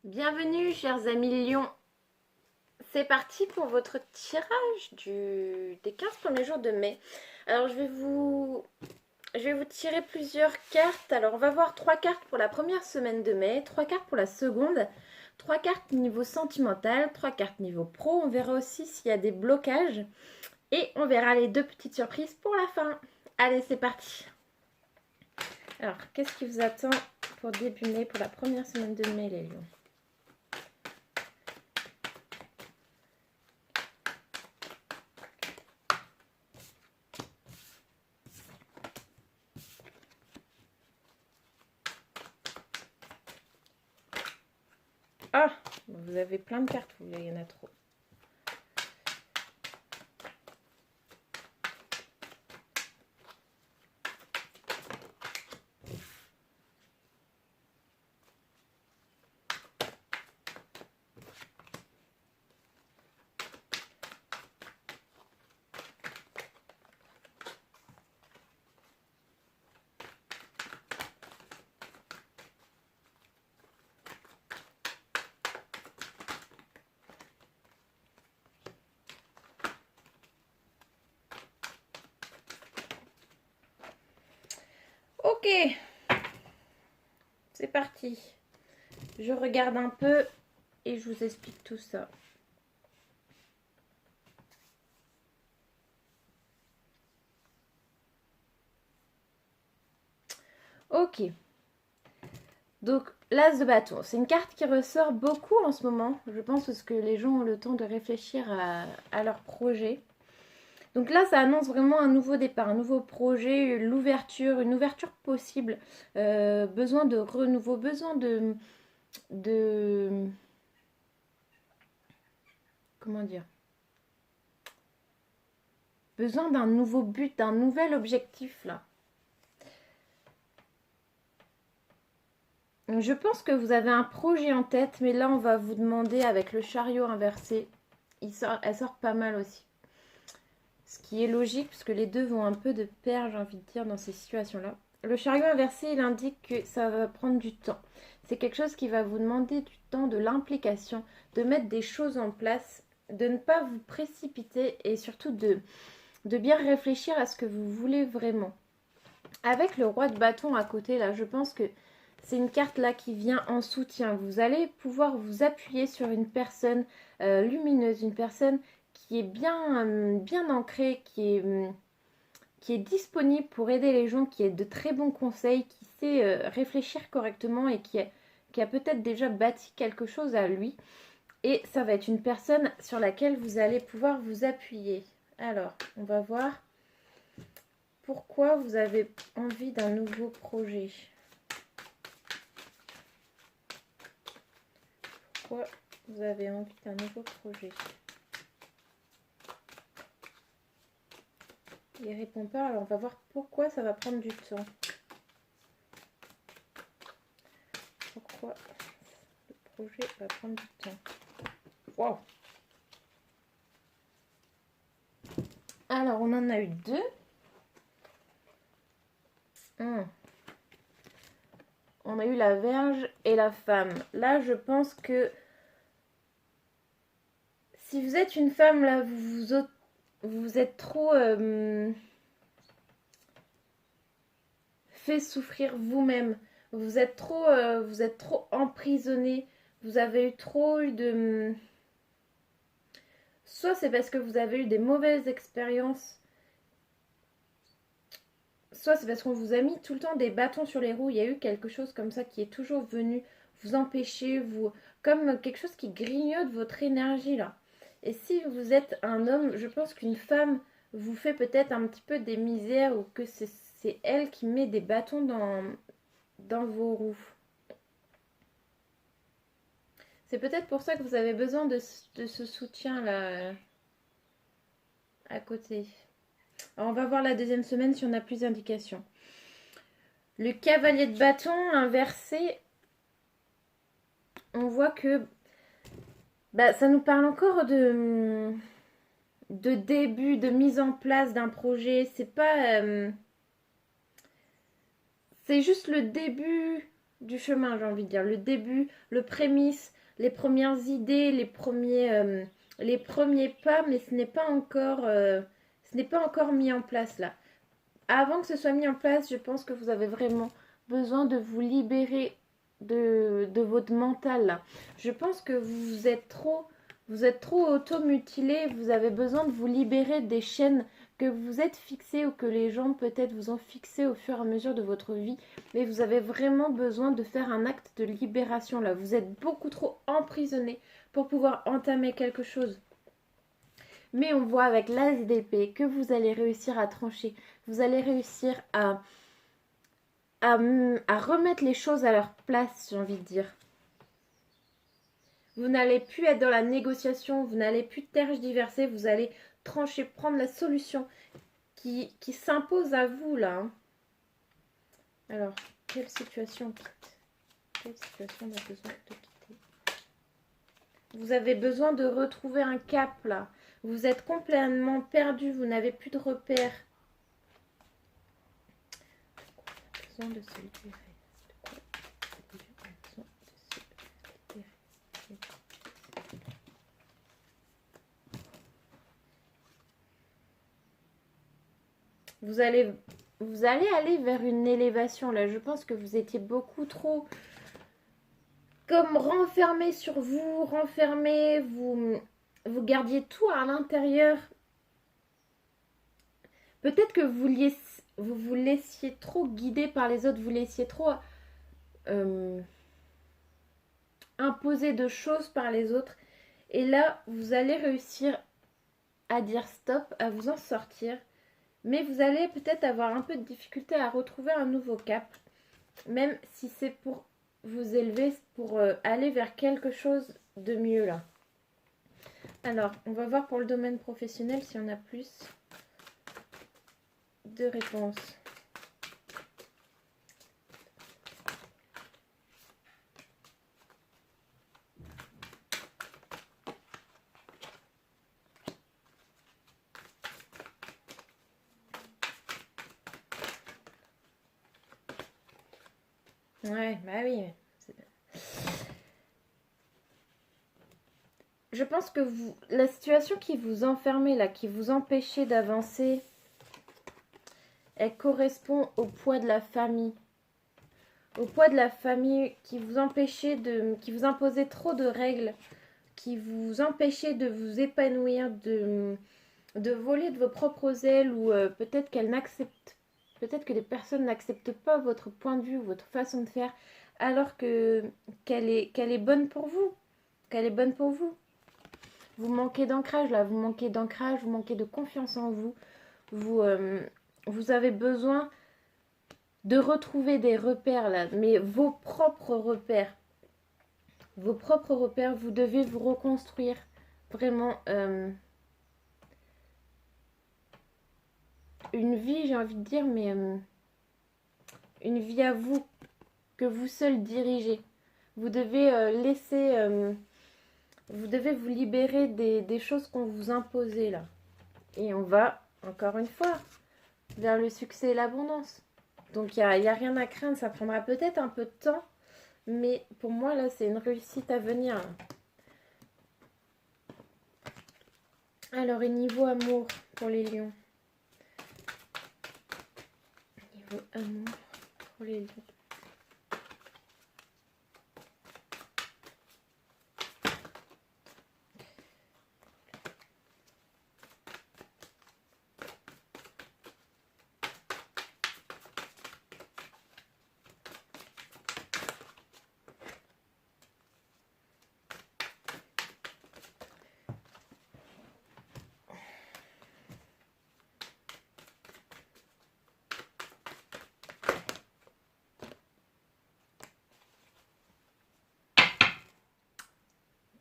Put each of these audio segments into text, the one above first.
Bienvenue chers amis lions, c'est parti pour votre tirage des 15 premiers jours de mai. Alors je vais vous tirer plusieurs cartes. Alors on va voir 3 cartes pour la première semaine de mai, 3 cartes pour la seconde, 3 cartes niveau sentimental, 3 cartes niveau pro. On verra aussi s'il y a des blocages et on verra les 2 petites surprises pour la fin. Allez, c'est parti. Alors qu'est-ce qui vous attend pour début mai, pour la première semaine de mai les lions? Ah, vous avez plein de cartes, il y en a trop. Ok, c'est parti. Je regarde un peu et je vous explique tout ça. Ok. Donc, l'As de bâton, c'est une carte qui ressort beaucoup en ce moment. Je pense parce que les gens ont le temps de réfléchir à leur projet. Donc là, ça annonce vraiment un nouveau départ, un nouveau projet, une ouverture possible. Besoin de renouveau, besoin de... Comment dire? Besoin d'un nouveau but, d'un nouvel objectif là. Je pense que vous avez un projet en tête, mais là on va vous demander avec le chariot inversé. Elle sort pas mal aussi. Ce qui est logique, parce que les deux vont un peu de pair, j'ai envie de dire, dans ces situations-là. Le chariot inversé, il indique que ça va prendre du temps. C'est quelque chose qui va vous demander du temps, de l'implication, de mettre des choses en place, de ne pas vous précipiter et surtout de bien réfléchir à ce que vous voulez vraiment. Avec le roi de bâton à côté, là, je pense que c'est une carte là qui vient en soutien. Vous allez pouvoir vous appuyer sur une personne lumineuse, une personne qui est bien ancrée, qui est disponible pour aider les gens, qui a de très bons conseils, qui sait réfléchir correctement et qui a peut-être déjà bâti quelque chose à lui. Et ça va être une personne sur laquelle vous allez pouvoir vous appuyer. Alors, on va voir pourquoi vous avez envie d'un nouveau projet. Pourquoi vous avez envie d'un nouveau projet? Il répond pas, alors on va voir pourquoi ça va prendre du temps. Pourquoi le projet va prendre du temps? Wow! Alors, on en a eu deux. On a eu la Vierge et la femme. Là, je pense que si vous êtes une femme, là, vous êtes trop fait souffrir vous-même. Vous êtes trop emprisonné. Vous avez eu trop eu de... Soit c'est parce que vous avez eu des mauvaises expériences, soit c'est parce qu'on vous a mis tout le temps des bâtons sur les roues. Il y a eu quelque chose comme ça qui est toujours venu vous empêcher, comme quelque chose qui grignote votre énergie là. Et si vous êtes un homme, je pense qu'une femme vous fait peut-être un petit peu des misères ou que c'est elle qui met des bâtons dans vos roues. C'est peut-être pour ça que vous avez besoin de ce soutien là à côté. Alors on va voir la deuxième semaine si on a plus d'indications. Le cavalier de bâton inversé, on voit que ça nous parle encore de début, de mise en place d'un projet. C'est c'est juste le début du chemin, j'ai envie de dire. Le début, le prémisse, les premières idées, les premiers pas, mais ce n'est pas encore mis en place là. Avant que ce soit mis en place, je pense que vous avez vraiment besoin de vous libérer de votre mental là. Je pense que vous êtes trop automutilé, vous avez besoin de vous libérer des chaînes que vous êtes fixées ou que les gens peut-être vous ont fixées au fur et à mesure de votre vie. Mais vous avez vraiment besoin de faire un acte de libération là. Vous êtes beaucoup trop emprisonné pour pouvoir entamer quelque chose. Mais on voit avec l'as d'épée que vous allez réussir à trancher. Vous allez réussir à remettre les choses à leur place, j'ai envie de dire. Vous n'allez plus être dans la négociation, vous n'allez plus tergiverser, vous allez trancher, prendre la solution qui s'impose à vous là. Hein. Alors, quelle situation on quitte? Quelle situation on a besoin de quitter? Vous avez besoin de retrouver un cap là. Vous êtes complètement perdu, vous n'avez plus de repères. De quoi on a besoin de se libérer? De quoi on a besoin de se libérer? Vous allez aller vers une élévation là. Je pense que vous étiez beaucoup trop comme renfermé sur vous, renfermé, vous gardiez tout à l'intérieur. Peut-être que vous vous laissiez trop guider par les autres, vous laissiez trop imposer de choses par les autres. Et là, vous allez réussir à dire stop, à vous en sortir. Mais vous allez peut-être avoir un peu de difficulté à retrouver un nouveau cap. Même si c'est pour vous élever, pour aller vers quelque chose de mieux là. Alors, on va voir pour le domaine professionnel si on a plus de réponses. Ouais, bah oui. Je pense que la situation qui vous enfermait là, qui vous empêchait d'avancer, elle correspond au poids de la famille. Au poids de la famille qui vous empêchait qui vous imposait trop de règles, qui vous empêchait de vous épanouir, de voler de vos propres ailes ou peut-être peut-être que les personnes n'acceptent pas votre point de vue, votre façon de faire, alors qu'elle est bonne pour vous, qu'elle est bonne pour vous. Vous manquez d'ancrage là, vous manquez d'ancrage, vous manquez de confiance en vous. Vous avez besoin de retrouver des repères là, mais vos propres repères. Vos propres repères, vous devez vous reconstruire vraiment une vie, j'ai envie de dire, mais une vie à vous, que vous seul dirigez. Vous devez vous devez vous libérer des choses qu'on vous imposait là. Et on va, encore une fois, vers le succès et l'abondance. Donc il n'y a rien à craindre, ça prendra peut-être un peu de temps, mais pour moi là c'est une réussite à venir. Alors et niveau amour pour les lions. Niveau amour pour les lions.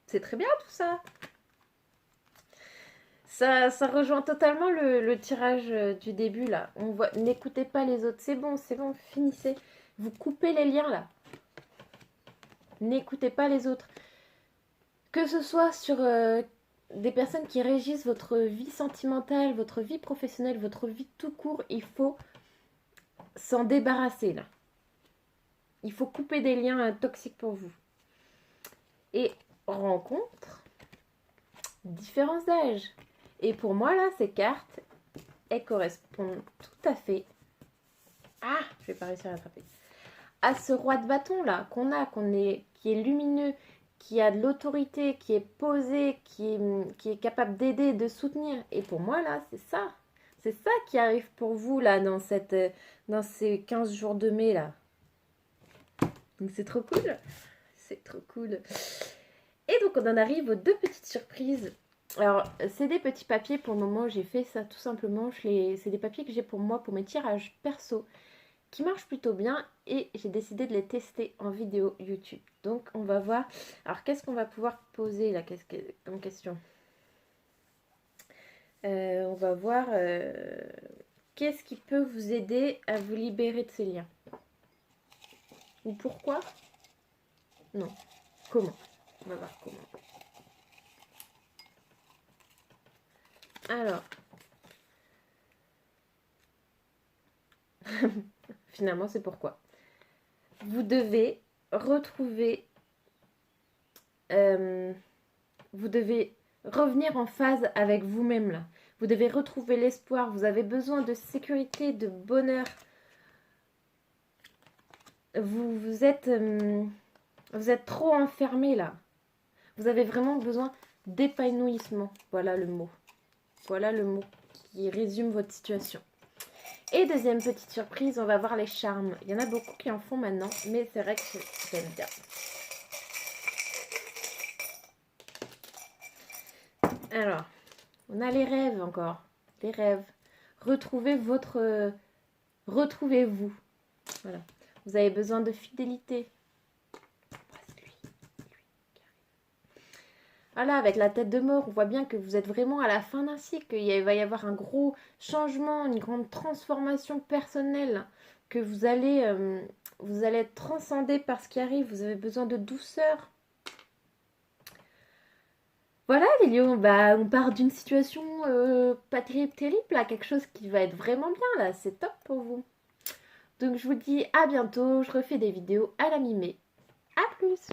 C'est très bien tout ça. Ça rejoint totalement le tirage du début là. On voit, n'écoutez pas les autres. C'est bon, finissez. Vous coupez les liens là. N'écoutez pas les autres. Que ce soit sur des personnes qui régissent votre vie sentimentale, votre vie professionnelle, votre vie tout court, il faut s'en débarrasser là. Il faut couper des liens toxiques pour vous. Et rencontre différents âges. Et pour moi, là, ces cartes, elles correspondent tout à fait. Ah, je vais pas réussir à l'attraper. À ce roi de bâton là qui est lumineux, qui a de l'autorité, qui est posé, qui est capable d'aider, de soutenir. Et pour moi là, c'est ça. C'est ça qui arrive pour vous là dans ces 15 jours de mai là. Donc c'est trop cool. C'est trop cool. Et donc on en arrive aux deux petites surprises. Alors c'est des petits papiers pour le moment, j'ai fait ça tout simplement. C'est des papiers que j'ai pour moi, pour mes tirages perso, qui marchent plutôt bien et j'ai décidé de les tester en vidéo YouTube. Donc on va voir. Alors qu'est-ce qu'on va pouvoir poser là comme question? On va voir qu'est-ce qui peut vous aider à vous libérer de ces liens. Ou pourquoi? Non. Comment? On va voir comment. Alors. Finalement, c'est pourquoi. Vous devez retrouver... vous devez revenir en phase avec vous-même là. Vous devez retrouver l'espoir. Vous avez besoin de sécurité, de bonheur. Vous êtes trop enfermé là. Vous avez vraiment besoin d'épanouissement. Voilà le mot. Voilà le mot qui résume votre situation. Et deuxième petite surprise, on va voir les charmes. Il y en a beaucoup qui en font maintenant, mais c'est vrai que j'aime bien. Alors, on a les rêves encore. Les rêves. Retrouvez-vous. Voilà. Vous avez besoin de fidélité. Voilà, avec la tête de mort, on voit bien que vous êtes vraiment à la fin d'un cycle, qu'il va y avoir un gros changement, une grande transformation personnelle, que vous allez être transcendé par ce qui arrive, vous avez besoin de douceur. Voilà les lions, bah, on part d'une situation pas terrible là, quelque chose qui va être vraiment bien là, c'est top pour vous. Donc je vous dis à bientôt, je refais des vidéos à la mi-mai. A plus!